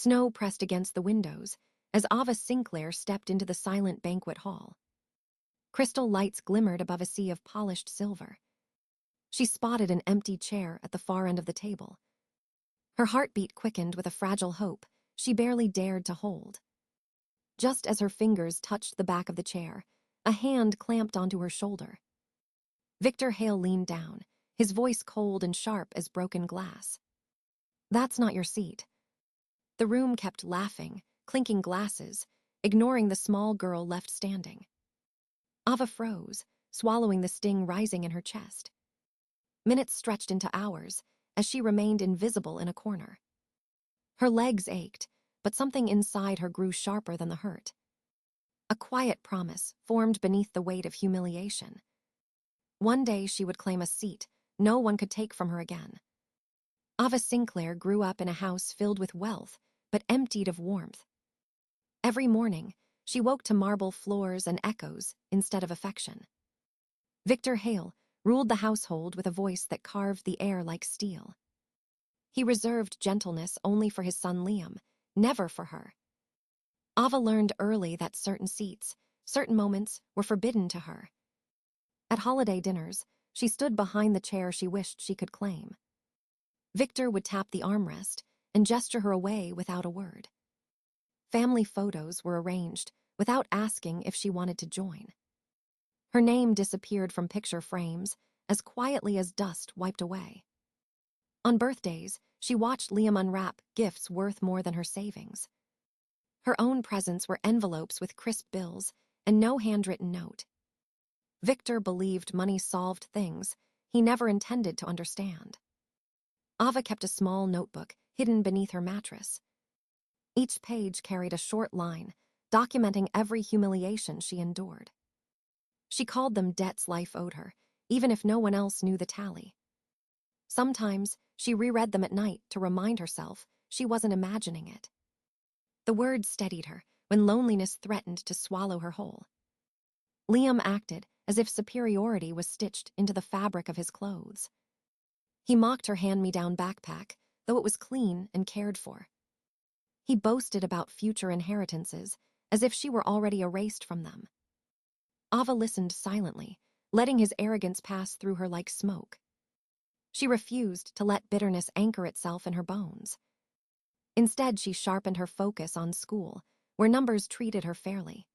Snow pressed against the windows as Ava Sinclair stepped into the silent banquet hall. Crystal lights glimmered above a sea of polished silver. She spotted an empty chair at the far end of the table. Her heartbeat quickened with a fragile hope she barely dared to hold. Just as her fingers touched the back of the chair, a hand clamped onto her shoulder. Victor Hale leaned down, his voice cold and sharp as broken glass. "That's not your seat." The room kept laughing, clinking glasses, ignoring the small girl left standing. Ava froze, swallowing the sting rising in her chest. Minutes stretched into hours as she remained invisible in a corner. Her legs ached, but something inside her grew sharper than the hurt. A quiet promise formed beneath the weight of humiliation. One day she would claim a seat no one could take from her again. Ava Sinclair grew up in a house filled with wealth, but emptied of warmth. Every morning, she woke to marble floors and echoes instead of affection. Victor Hale ruled the household with a voice that carved the air like steel. He reserved gentleness only for his son Liam, never for her. Ava learned early that certain seats, certain moments were forbidden to her. At holiday dinners, she stood behind the chair she wished she could claim. Victor would tap the armrest and gesture her away without a word. Family photos were arranged without asking if she wanted to join. Her name disappeared from picture frames as quietly as dust wiped away. On birthdays, she watched Liam unwrap gifts worth more than her savings. Her own presents were envelopes with crisp bills and no handwritten note. Victor believed money solved things he never intended to understand. Ava kept a small notebook hidden beneath her mattress. Each page carried a short line documenting every humiliation she endured. She called them debts life owed her, even if no one else knew the tally. Sometimes she reread them at night to remind herself she wasn't imagining it. The words steadied her when loneliness threatened to swallow her whole. Liam acted as if superiority was stitched into the fabric of his clothes. He mocked her hand-me-down backpack, though it was clean and cared for. He boasted about future inheritances, as if she were already erased from them. Ava listened silently, letting his arrogance pass through her like smoke. She refused to let bitterness anchor itself in her bones. Instead, she sharpened her focus on school, where numbers treated her fairly.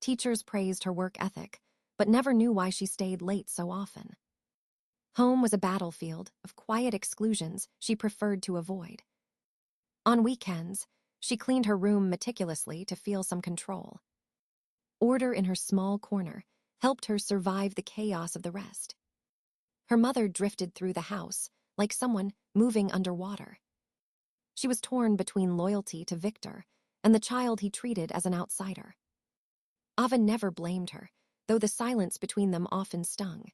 Teachers praised her work ethic, but never knew why she stayed late so often. Home was a battlefield of quiet exclusions she preferred to avoid. On weekends, she cleaned her room meticulously to feel some control. Order in her small corner helped her survive the chaos of the rest. Her mother drifted through the house like someone moving underwater. She was torn between loyalty to Victor and the child he treated as an outsider. Ava never blamed her, though the silence between them often stung.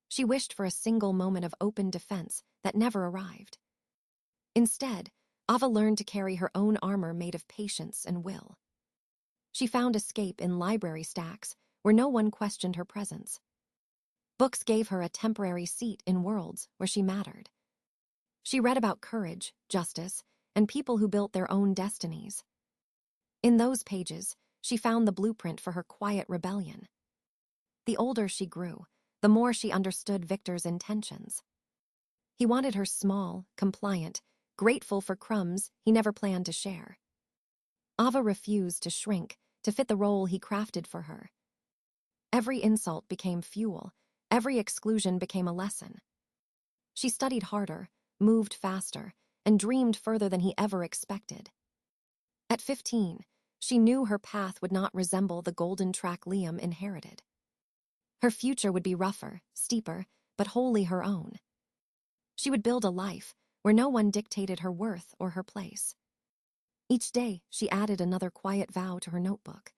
She wished for a single moment of open defense that never arrived. Instead, Ava learned to carry her own armor made of patience and will. She found escape in library stacks where no one questioned her presence. Books gave her a temporary seat in worlds where she mattered. She read about courage, justice, and people who built their own destinies. In those pages, she found the blueprint for her quiet rebellion. The older she grew, the more she understood Victor's intentions. He wanted her small, compliant, grateful for crumbs he never planned to share. Ava refused to shrink to fit the role he crafted for her. Every insult became fuel, every exclusion became a lesson. She studied harder, moved faster, and dreamed further than he ever expected. At 15, she knew her path would not resemble the golden track Liam inherited. Her future would be rougher, steeper, but wholly her own. She would build a life where no one dictated her worth or her place. Each day, she added another quiet vow to her notebook.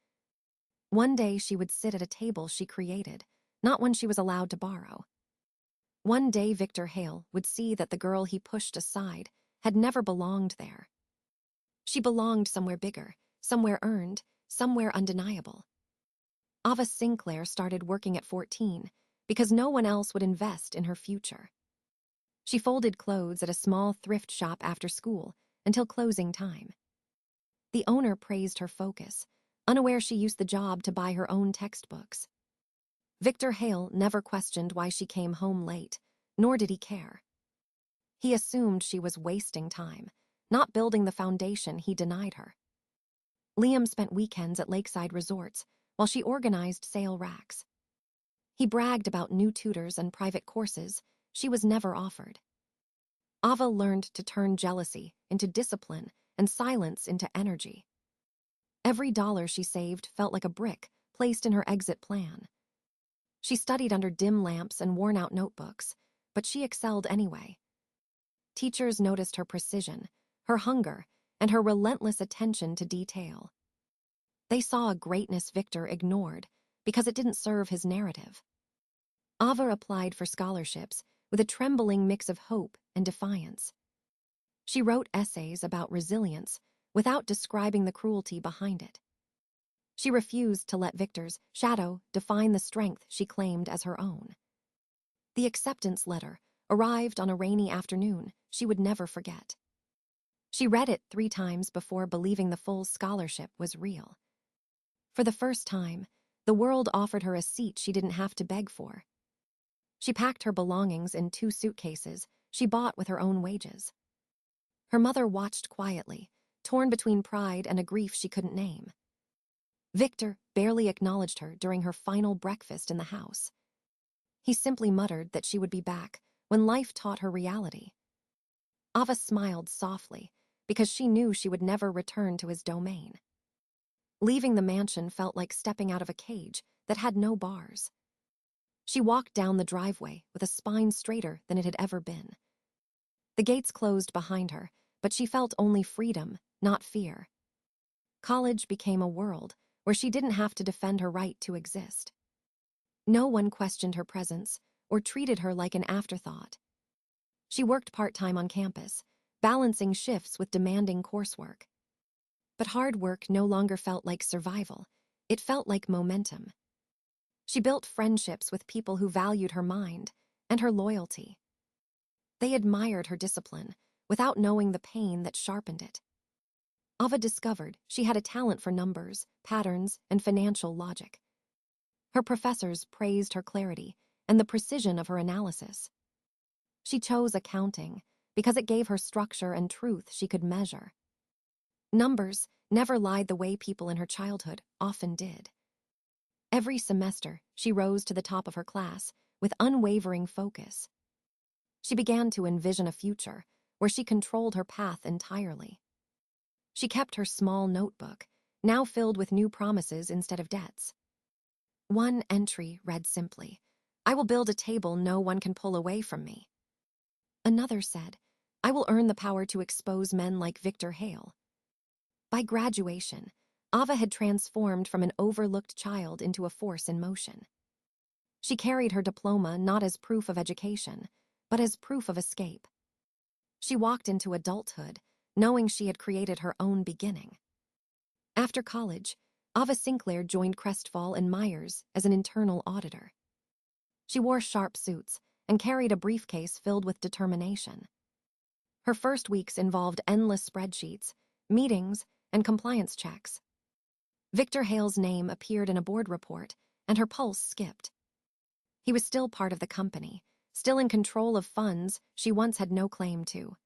One day she would sit at a table she created, not one she was allowed to borrow. One day Victor Hale would see that the girl he pushed aside had never belonged there. She belonged somewhere bigger, somewhere earned, somewhere undeniable. Ava Sinclair started working at 14 because no one else would invest in her future. She folded clothes at a small thrift shop after school until closing time. The owner praised her focus, unaware she used the job to buy her own textbooks. Victor Hale never questioned why she came home late, nor did he care. He assumed she was wasting time, not building the foundation he denied her. Liam spent weekends at lakeside resorts while she organized sale racks. He bragged about new tutors and private courses she was never offered. Ava learned to turn jealousy into discipline and silence into energy. Every dollar she saved felt like a brick placed in her exit plan. She studied under dim lamps and worn-out notebooks, but she excelled anyway. Teachers noticed her precision, her hunger, and her relentless attention to detail. They saw a greatness Victor ignored because it didn't serve his narrative. Ava applied for scholarships with a trembling mix of hope and defiance. She wrote essays about resilience without describing the cruelty behind it. She refused to let Victor's shadow define the strength she claimed as her own. The acceptance letter arrived on a rainy afternoon she would never forget. She read it 3 times before believing the full scholarship was real. For the first time, the world offered her a seat she didn't have to beg for. She packed her belongings in 2 suitcases she bought with her own wages. Her mother watched quietly, torn between pride and a grief she couldn't name. Victor barely acknowledged her during her final breakfast in the house. He simply muttered that she would be back when life taught her reality. Ava smiled softly because she knew she would never return to his domain. Leaving the mansion felt like stepping out of a cage that had no bars. She walked down the driveway with a spine straighter than it had ever been. The gates closed behind her, but she felt only freedom, not fear. College became a world where she didn't have to defend her right to exist. No one questioned her presence or treated her like an afterthought. She worked part-time on campus, balancing shifts with demanding coursework. But hard work no longer felt like survival. It felt like momentum. She built friendships with people who valued her mind and her loyalty. They admired her discipline without knowing the pain that sharpened it. Ava discovered she had a talent for numbers, patterns, and financial logic. Her professors praised her clarity and the precision of her analysis. She chose accounting because it gave her structure and truth she could measure. Numbers never lied the way people in her childhood often did. Every semester, she rose to the top of her class with unwavering focus. She began to envision a future where she controlled her path entirely. She kept her small notebook, now filled with new promises instead of debts. One entry read simply, "I will build a table no one can pull away from me." Another said, "I will earn the power to expose men like Victor Hale." By graduation, Ava had transformed from an overlooked child into a force in motion. She carried her diploma not as proof of education, but as proof of escape. She walked into adulthood, knowing she had created her own beginning. After college, Ava Sinclair joined Crestfall Myers as an internal auditor. She wore sharp suits and carried a briefcase filled with determination. Her first weeks involved endless spreadsheets, meetings, and compliance checks. Victor Hale's name appeared in a board report, and her pulse skipped. He was still part of the company, still in control of funds she once had no claim to.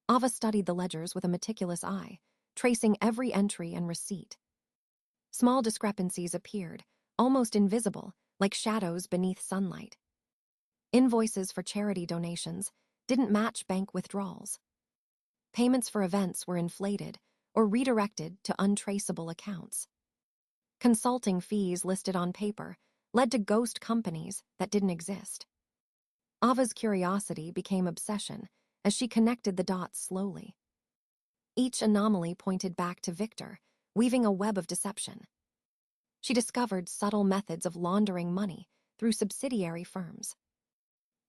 Ava studied the ledgers with a meticulous eye, tracing every entry and receipt. Small discrepancies appeared, almost invisible, like shadows beneath sunlight. Invoices for charity donations didn't match bank withdrawals. Payments for events were inflated or redirected to untraceable accounts. Consulting fees listed on paper led to ghost companies that didn't exist. Ava's curiosity became obsession as she connected the dots slowly. Each anomaly pointed back to Victor, weaving a web of deception. She discovered subtle methods of laundering money through subsidiary firms.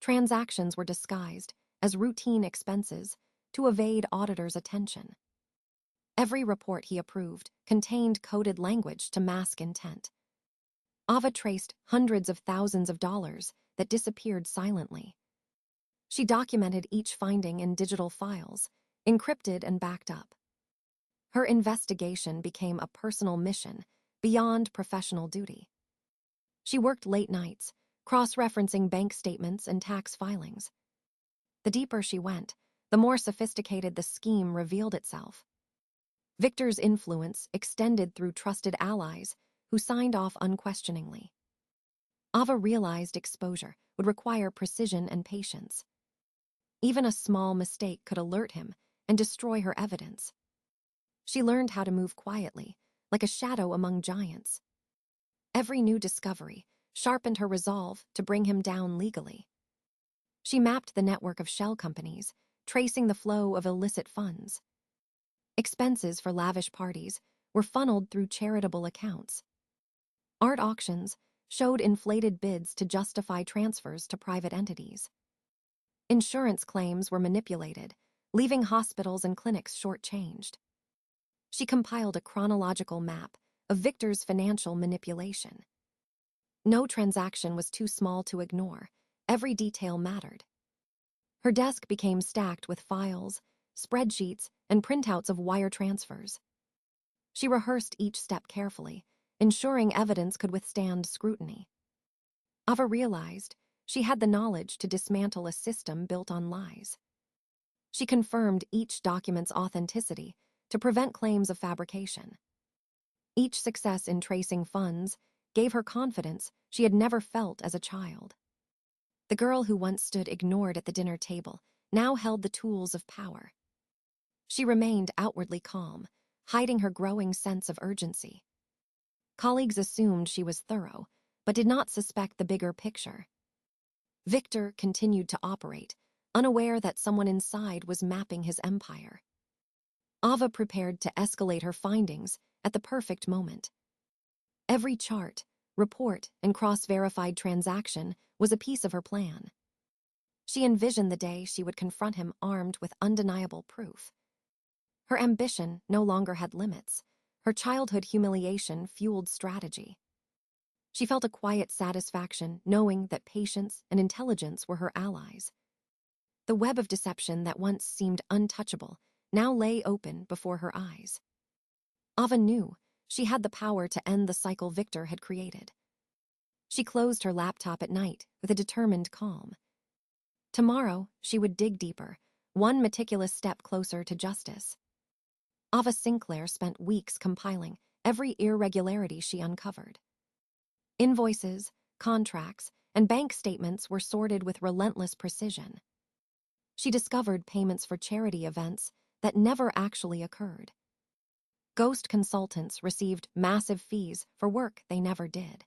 Transactions were disguised as routine expenses to evade auditors' attention. Every report he approved contained coded language to mask intent. Ava traced hundreds of thousands of dollars that disappeared silently. She documented each finding in digital files, encrypted and backed up. Her investigation became a personal mission beyond professional duty. She worked late nights, cross-referencing bank statements and tax filings. The deeper she went, the more sophisticated the scheme revealed itself. Victor's influence extended through trusted allies who signed off unquestioningly. Ava realized exposure would require precision and patience. Even a small mistake could alert him and destroy her evidence. She learned how to move quietly, like a shadow among giants. Every new discovery sharpened her resolve to bring him down legally. She mapped the network of shell companies, tracing the flow of illicit funds. Expenses for lavish parties were funneled through charitable accounts. Art auctions showed inflated bids to justify transfers to private entities. Insurance claims were manipulated, leaving hospitals and clinics shortchanged. She compiled a chronological map of Victor's financial manipulation. No transaction was too small to ignore. Every detail mattered. Her desk became stacked with files, spreadsheets, and printouts of wire transfers. She rehearsed each step carefully, ensuring evidence could withstand scrutiny. Ava realized she had the knowledge to dismantle a system built on lies. She confirmed each document's authenticity to prevent claims of fabrication. Each success in tracing funds gave her confidence she had never felt as a child. The girl who once stood ignored at the dinner table now held the tools of power. She remained outwardly calm, hiding her growing sense of urgency. Colleagues assumed she was thorough, but did not suspect the bigger picture. Victor continued to operate, unaware that someone inside was mapping his empire. Ava prepared to escalate her findings at the perfect moment. Every chart, report, and cross-verified transaction was a piece of her plan. She envisioned the day she would confront him armed with undeniable proof. Her ambition no longer had limits. Her childhood humiliation fueled strategy. She felt a quiet satisfaction knowing that patience and intelligence were her allies. The web of deception that once seemed untouchable now lay open before her eyes. Ava knew she had the power to end the cycle Victor had created. She closed her laptop at night with a determined calm. Tomorrow, she would dig deeper, one meticulous step closer to justice. Ava Sinclair spent weeks compiling every irregularity she uncovered. Invoices, contracts, and bank statements were sorted with relentless precision. She discovered payments for charity events that never actually occurred. Ghost consultants received massive fees for work they never did.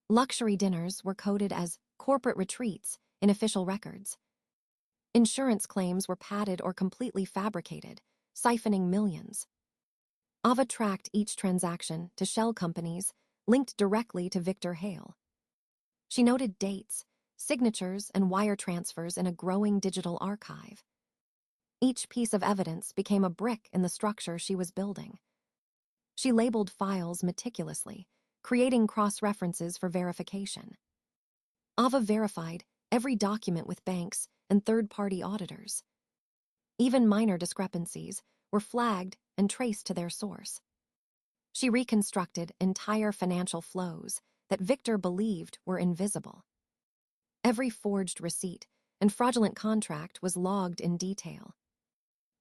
Luxury dinners were coded as corporate retreats in official records. Insurance claims were padded or completely fabricated, siphoning millions. Ava tracked each transaction to shell companies linked directly to Victor Hale. She noted dates, signatures, and wire transfers in a growing digital archive. Each piece of evidence became a brick in the structure she was building. She labeled files meticulously, creating cross-references for verification. Ava verified every document with banks and third-party auditors. Even minor discrepancies were flagged and traced to their source. She reconstructed entire financial flows that Victor believed were invisible. Every forged receipt and fraudulent contract was logged in detail.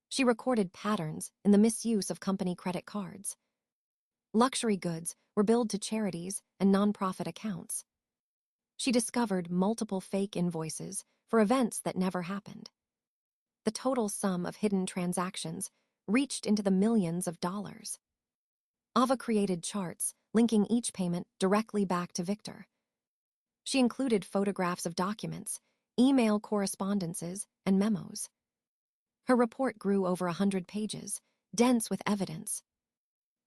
She recorded patterns in the misuse of company credit cards. Luxury goods were billed to charities and nonprofit accounts. She discovered multiple fake invoices for events that never happened. The total sum of hidden transactions reached into the millions of dollars. Ava created charts linking each payment directly back to Victor. She included photographs of documents, email correspondences, and memos. Her report grew over 100 pages, dense with evidence.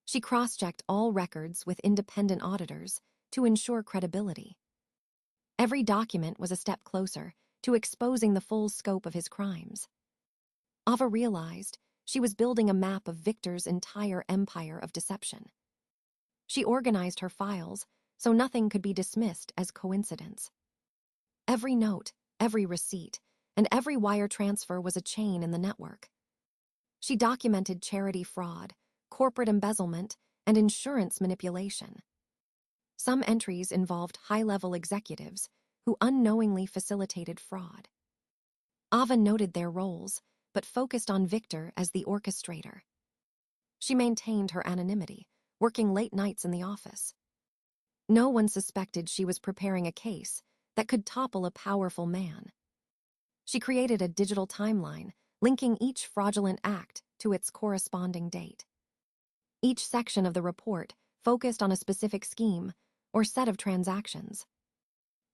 She cross-checked all records with independent auditors to ensure credibility. Every document was a step closer to exposing the full scope of his crimes. Ava realized she was building a map of Victor's entire empire of deception. She organized her files so nothing could be dismissed as coincidence. Every note, every receipt, and every wire transfer was a chain in the network. She documented charity fraud, corporate embezzlement, and insurance manipulation. Some entries involved high-level executives who unknowingly facilitated fraud. Ava noted their roles, but focused on Victor as the orchestrator. She maintained her anonymity, working late nights in the office. No one suspected she was preparing a case that could topple a powerful man. She created a digital timeline, linking each fraudulent act to its corresponding date. Each section of the report focused on a specific scheme or set of transactions.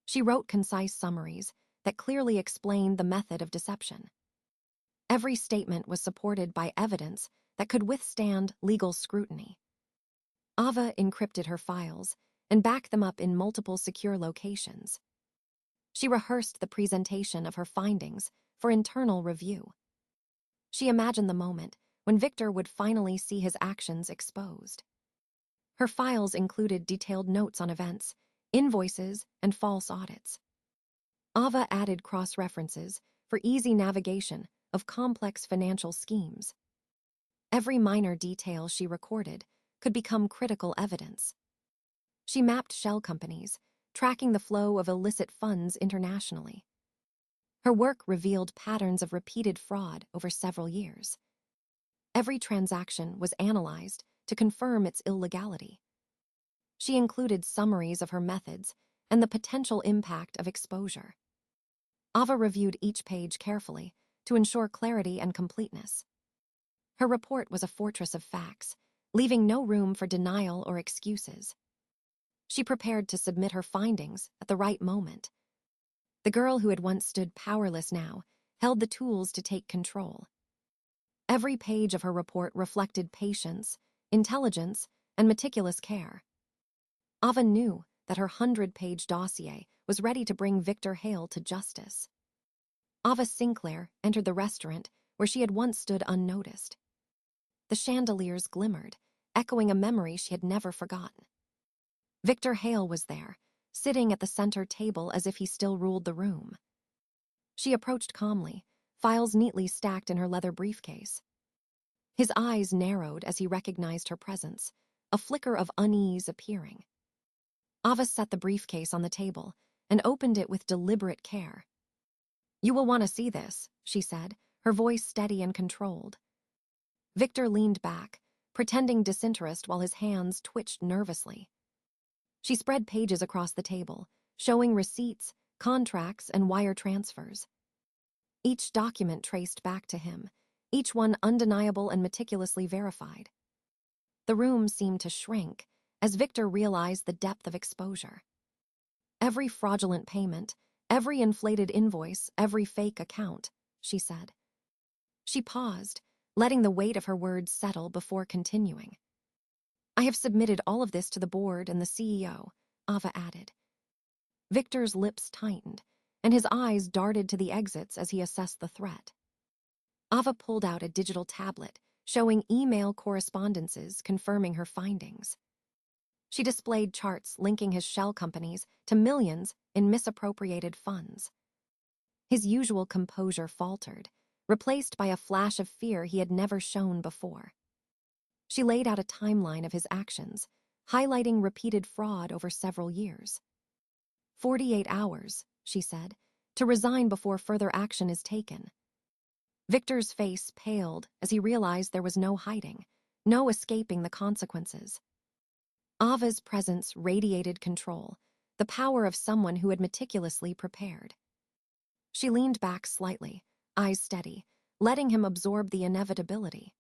She wrote concise summaries that clearly explained the method of deception. Every statement was supported by evidence that could withstand legal scrutiny. Ava encrypted her files and backed them up in multiple secure locations. She rehearsed the presentation of her findings for internal review. She imagined the moment when Victor would finally see his actions exposed. Her files included detailed notes on events, invoices, and false audits. Ava added cross-references for easy navigation of complex financial schemes. Every minor detail she recorded could become critical evidence. She mapped shell companies, tracking the flow of illicit funds internationally. Her work revealed patterns of repeated fraud over several years. Every transaction was analyzed to confirm its illegality. She included summaries of her methods and the potential impact of exposure. Ava reviewed each page carefully to ensure clarity and completeness. Her report was a fortress of facts, leaving no room for denial or excuses. She prepared to submit her findings at the right moment. The girl who had once stood powerless now held the tools to take control. Every page of her report reflected patience, intelligence, and meticulous care. Ava knew that her 100-page dossier was ready to bring Victor Hale to justice. Ava Sinclair entered the restaurant where she had once stood unnoticed. The chandeliers glimmered, echoing a memory she had never forgotten. Victor Hale was there, sitting at the center table as if he still ruled the room. She approached calmly, files neatly stacked in her leather briefcase. His eyes narrowed as he recognized her presence, a flicker of unease appearing. Ava set the briefcase on the table and opened it with deliberate care. "You will want to see this," she said, her voice steady and controlled. Victor leaned back, pretending disinterest while his hands twitched nervously. She spread pages across the table, showing receipts, contracts, and wire transfers. Each document traced back to him, each one undeniable and meticulously verified. The room seemed to shrink as Victor realized the depth of exposure. "Every fraudulent payment, every inflated invoice, every fake account," she said. She paused, letting the weight of her words settle before continuing. "I have submitted all of this to the board and the CEO," Ava added. Victor's lips tightened, and his eyes darted to the exits as he assessed the threat. Ava pulled out a digital tablet, showing email correspondences confirming her findings. She displayed charts linking his shell companies to millions in misappropriated funds. His usual composure faltered, replaced by a flash of fear he had never shown before. She laid out a timeline of his actions, highlighting repeated fraud over several years. 48 hours, she said, to resign before further action is taken. Victor's face paled as he realized there was no hiding, no escaping the consequences. Ava's presence radiated control, the power of someone who had meticulously prepared. She leaned back slightly, eyes steady, letting him absorb the inevitability.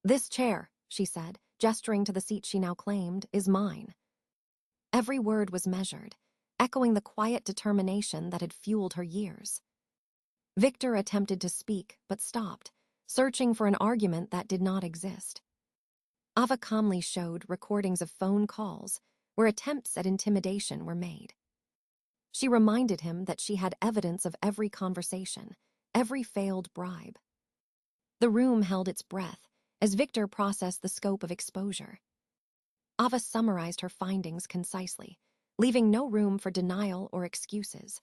"This chair," she said, gesturing to the seat she now claimed, "is mine." Every word was measured, echoing the quiet determination that had fueled her years. Victor attempted to speak, but stopped, searching for an argument that did not exist. Ava calmly showed recordings of phone calls where attempts at intimidation were made. She reminded him that she had evidence of every conversation, every failed bribe. The room held its breath as Victor processed the scope of exposure. Ava summarized her findings concisely, leaving no room for denial or excuses.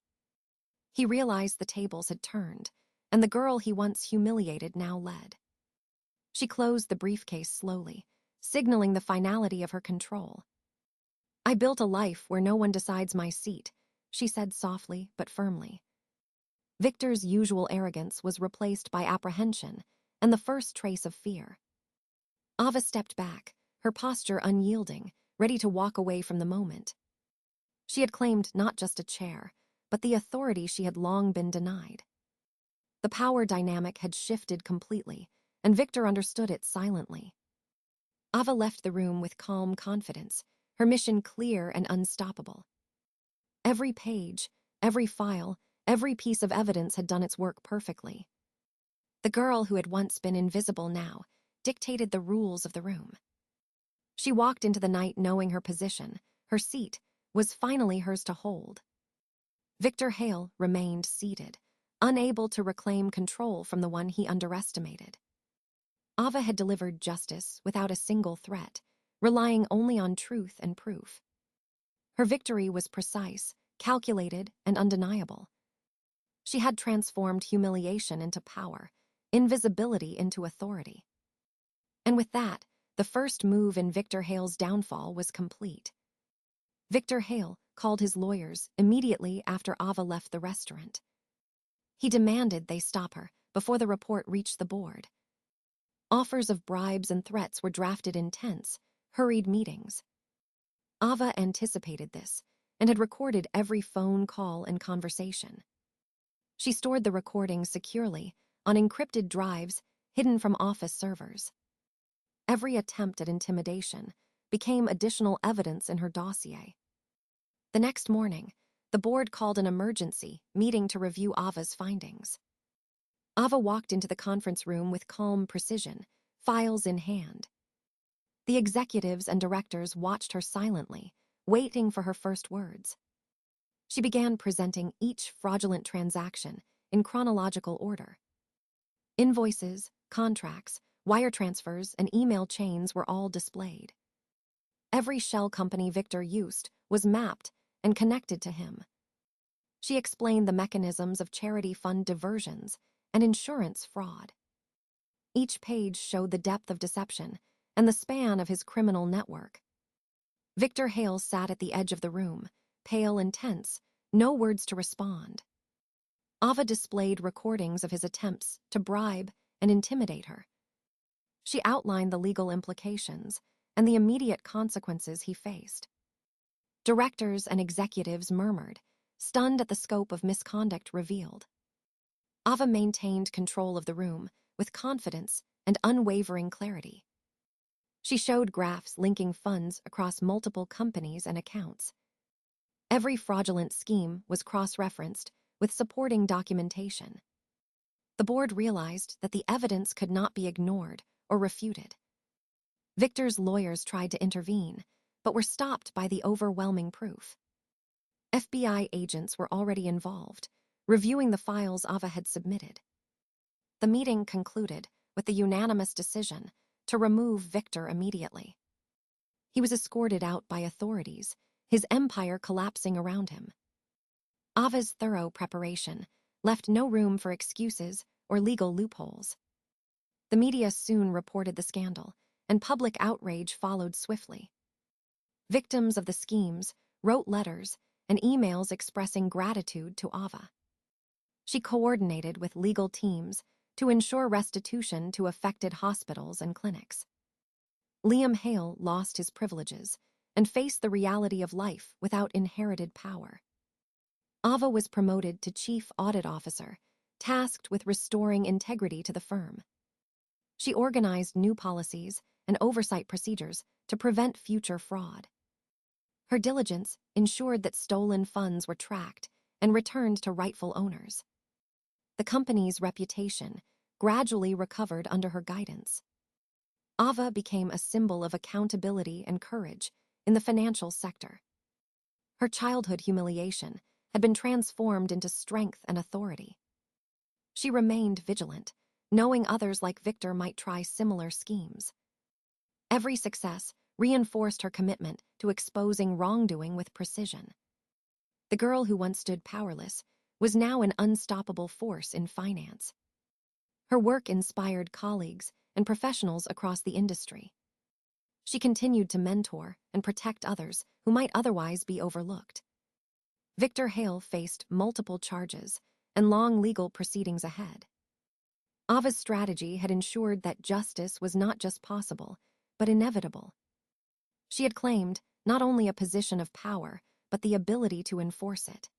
He realized the tables had turned, and the girl he once humiliated now led. She closed the briefcase slowly, signaling the finality of her control. "I built a life where no one decides my seat," she said softly but firmly. Victor's usual arrogance was replaced by apprehension and the first trace of fear. Ava stepped back, her posture unyielding, ready to walk away from the moment. She had claimed not just a chair, but the authority she had long been denied. The power dynamic had shifted completely, and Victor understood it silently. Ava left the room with calm confidence, her mission clear and unstoppable. Every page, every file, every piece of evidence had done its work perfectly. The girl who had once been invisible now dictated the rules of the room. She walked into the night knowing her position, her seat, was finally hers to hold. Victor Hale remained seated, unable to reclaim control from the one he underestimated. Ava had delivered justice without a single threat, relying only on truth and proof. Her victory was precise, calculated, and undeniable. She had transformed humiliation into power, invisibility into authority. And with that, the first move in Victor Hale's downfall was complete. Victor Hale called his lawyers immediately after Ava left the restaurant. He demanded they stop her before the report reached the board. Offers of bribes and threats were drafted in tense, hurried meetings. Ava anticipated this and had recorded every phone call and conversation. She stored the recordings securely on encrypted drives hidden from office servers. Every attempt at intimidation became additional evidence in her dossier. The next morning, the board called an emergency meeting to review Ava's findings. Ava walked into the conference room with calm precision, files in hand. The executives and directors watched her silently, waiting for her first words. She began presenting each fraudulent transaction in chronological order. Invoices, contracts, wire transfers, and email chains were all displayed. Every shell company Victor used was mapped and connected to him. She explained the mechanisms of charity fund diversions and insurance fraud. Each page showed the depth of deception and the span of his criminal network. Victor Hale sat at the edge of the room, pale and tense, no words to respond. Ava displayed recordings of his attempts to bribe and intimidate her. She outlined the legal implications and the immediate consequences he faced. Directors and executives murmured, stunned at the scope of misconduct revealed. Ava maintained control of the room with confidence and unwavering clarity. She showed graphs linking funds across multiple companies and accounts. Every fraudulent scheme was cross-referenced with supporting documentation. The board realized that the evidence could not be ignored or refuted. Victor's lawyers tried to intervene, but were stopped by the overwhelming proof. FBI agents were already involved, reviewing the files Ava had submitted. The meeting concluded with the unanimous decision to remove Victor immediately. He was escorted out by authorities, his empire collapsing around him. Ava's thorough preparation left no room for excuses or legal loopholes. The media soon reported the scandal, and public outrage followed swiftly. Victims of the schemes wrote letters and emails expressing gratitude to Ava. She coordinated with legal teams to ensure restitution to affected hospitals and clinics. Liam Hale lost his privileges and faced the reality of life without inherited power. Ava was promoted to Chief Audit Officer, tasked with restoring integrity to the firm. She organized new policies and oversight procedures to prevent future fraud. Her diligence ensured that stolen funds were tracked and returned to rightful owners. The company's reputation gradually recovered under her guidance. Ava became a symbol of accountability and courage in the financial sector. Her childhood humiliation had been transformed into strength and authority. She remained vigilant, knowing others like Victor might try similar schemes. Every success reinforced her commitment to exposing wrongdoing with precision. The girl who once stood powerless was now an unstoppable force in finance. Her work inspired colleagues and professionals across the industry. She continued to mentor and protect others who might otherwise be overlooked. Victor Hale faced multiple charges and long legal proceedings ahead. Ava's strategy had ensured that justice was not just possible, but inevitable. She had claimed not only a position of power, but the ability to enforce it.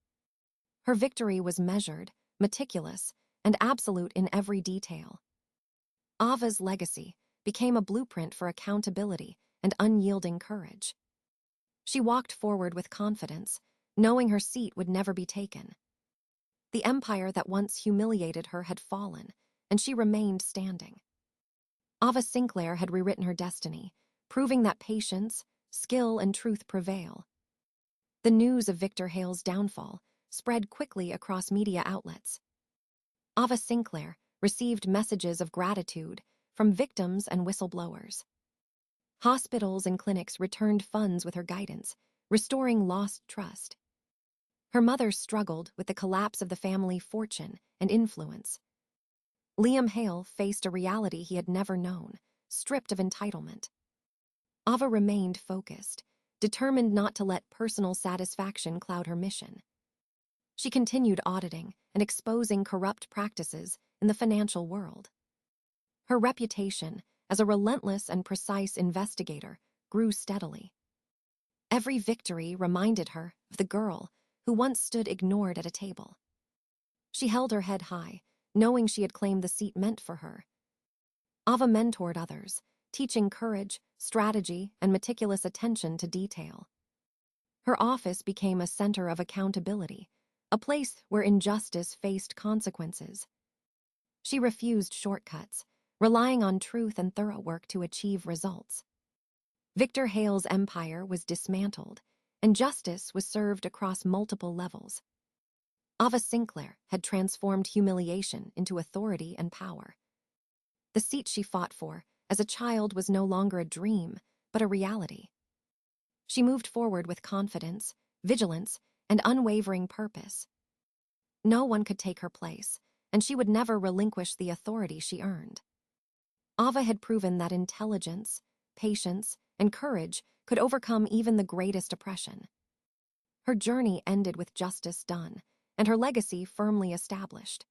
Her victory was measured, meticulous, and absolute in every detail. Ava's legacy became a blueprint for accountability and unyielding courage. She walked forward with confidence, knowing her seat would never be taken. The empire that once humiliated her had fallen, and she remained standing. Ava Sinclair had rewritten her destiny, proving that patience, skill, and truth prevail. The news of Victor Hale's downfall spread quickly across media outlets. Ava Sinclair received messages of gratitude from victims and whistleblowers. Hospitals and clinics returned funds with her guidance, restoring lost trust. Her mother struggled with the collapse of the family fortune and influence. Liam Hale faced a reality he had never known, stripped of entitlement. Ava remained focused, determined not to let personal satisfaction cloud her mission. She continued auditing and exposing corrupt practices in the financial world. Her reputation as a relentless and precise investigator grew steadily. Every victory reminded her of the girl who once stood ignored at a table. She held her head high, knowing she had claimed the seat meant for her. Ava mentored others, teaching courage, strategy, and meticulous attention to detail. Her office became a center of accountability, a place where injustice faced consequences. She refused shortcuts, relying on truth and thorough work to achieve results. Victor Hale's empire was dismantled, and justice was served across multiple levels. Ava Sinclair had transformed humiliation into authority and power. The seat she fought for as a child was no longer a dream, but a reality. She moved forward with confidence, vigilance, and unwavering purpose. No one could take her place, and she would never relinquish the authority she earned. Ava had proven that intelligence, patience, and courage could overcome even the greatest oppression. Her journey ended with justice done, and her legacy firmly established.